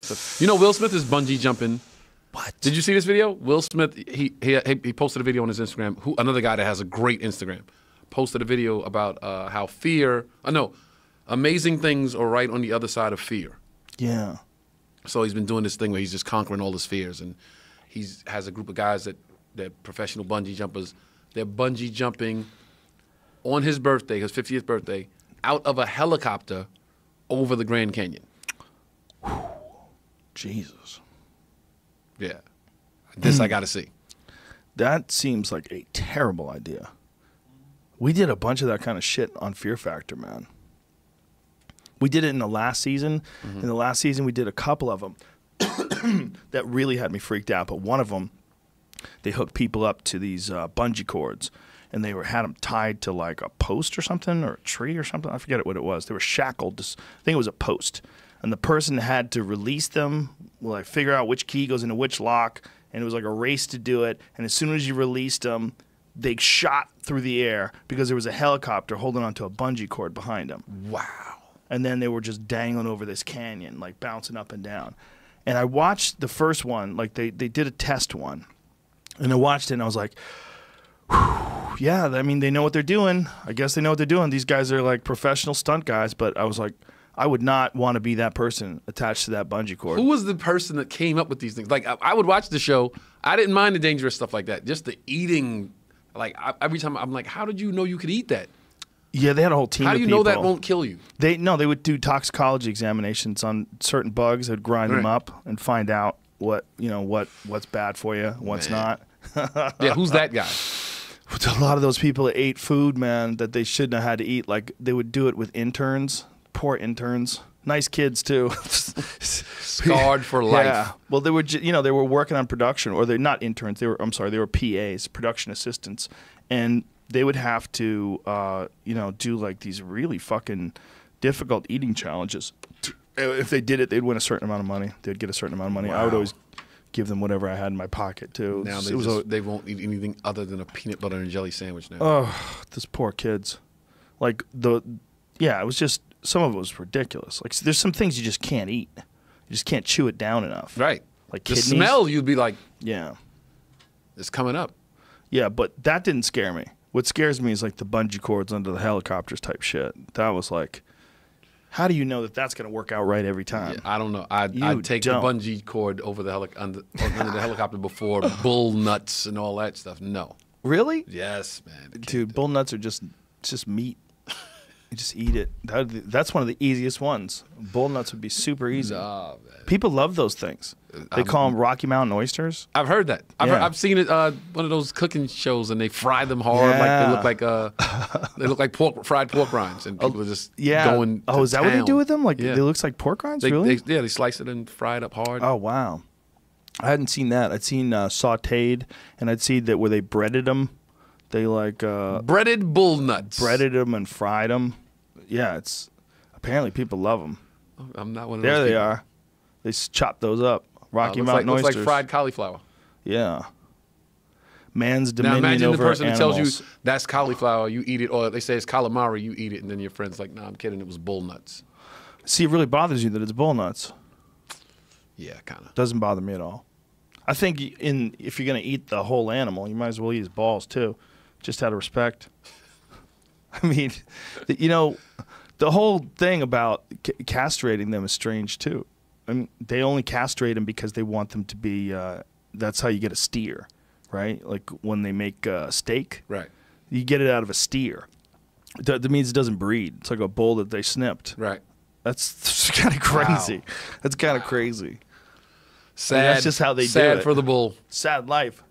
So, you know, Will Smith is bungee jumping. What? Did you see this video? Will Smith, he posted a video on his Instagram. Another guy that has a great Instagram posted a video about how amazing things are right on the other side of fear. Yeah. So he's been doing this thing where he's just conquering all his fears, and has a group of guys they're professional bungee jumpers. They're bungee jumping on his birthday, his 50th birthday, out of a helicopter over the Grand Canyon. Jesus. Yeah. This I got to see. That seems like a terrible idea. We did a bunch of that kind of shit on Fear Factor, man. We did it in the last season. In the last season, we did a couple of them that really had me freaked out. But one of them, they hooked people up to these bungee cords, and they had them tied to like a post or something, or a tree or something. I forget what it was. They were shackled. I think it was a post. And the person had to release them, like figure out which key goes into which lock, and it was like a race to do it. And as soon as you released them, they shot through the air because there was a helicopter holding onto a bungee cord behind them. Wow. And then they were just dangling over this canyon, like bouncing up and down. And I watched the first one, like they did a test one. And I watched it and I was like, whew, yeah, I mean, they know what they're doing. I guess they know what they're doing. These guys are like professional stunt guys. But I was like, I would not want to be that person attached to that bungee cord. Who was the person that came up with these things? Like, I would watch the show. I didn't mind the dangerous stuff like that. Just the eating. Like, every time I'm like, how did you know you could eat that? Yeah, they had a whole team of people. How do you know that won't kill you? They would do toxicology examinations on certain bugs. They'd grind them up and find out what's bad for you, what's not. Yeah, who's that guy? A lot of those people that ate food, man, that they shouldn't have had to eat. Like, they would do it with interns. Poor interns. Nice kids, too. Scarred for life. Yeah. Well, they were, they were working on production, or they're not interns. They were PAs, production assistants. And they would have to, do like these really fucking difficult eating challenges. If they did it, they'd win a certain amount of money. They'd get a certain amount of money. Wow. I would always give them whatever I had in my pocket, too. Now they won't eat anything other than a peanut butter and jelly sandwich now. Oh, those poor kids. Like, it was just, some of it was ridiculous. Like, there's some things you just can't eat. You just can't chew it down enough. Right. Like the kidneys. smell, you'd be like, yeah, it's coming up. Yeah, but that didn't scare me. What scares me is like the bungee cords under the helicopters type shit. That was like, how do you know that that's going to work out right every time? Yeah, I don't know. I'd take the bungee cord over the under the helicopter before bull nuts and all that stuff. No. Really? Yes, man. Dude, bull nuts are just meat. You just eat it. That's one of the easiest ones. Bull nuts would be super easy. Oh, man. People love those things. They call them Rocky Mountain oysters. I've heard that. I've seen it. One of those cooking shows, and they fry them hard. Yeah. Like they look like fried pork rinds, and people are just going. Oh, is that what they do with them? Like, yeah. They look like pork rinds. Really? They slice it and fry it up hard. Oh wow, I hadn't seen that. I'd seen sautéed, and I'd seen that where they breaded them. They like breaded bull nuts. Breaded them and fried them. Yeah, apparently people love them. I'm not one of those. There they people. are. They chop those up. Rocky Mountain oysters. Looks like fried cauliflower. Yeah. Man's dominion now imagine over the person animals. that tells you that's cauliflower, you eat it, or they say it's calamari, you eat it, and then your friend's like, "No, I'm kidding. It was bull nuts." See, it really bothers you that it's bull nuts. Yeah, kind of. Doesn't bother me at all. I think if you're going to eat the whole animal, you might as well eat his balls too, just out of respect. I mean, the whole thing about castrating them is strange too. I mean, they only castrate them because they want them to be. That's how you get a steer, right? Like when they make a steak, right? You get it out of a steer. That means it doesn't breed. It's like a bull that they snipped. Right. That's kind of crazy. Wow. That's kind of crazy. Sad. I mean, that's just how they do it. Sad for the bull. Sad life.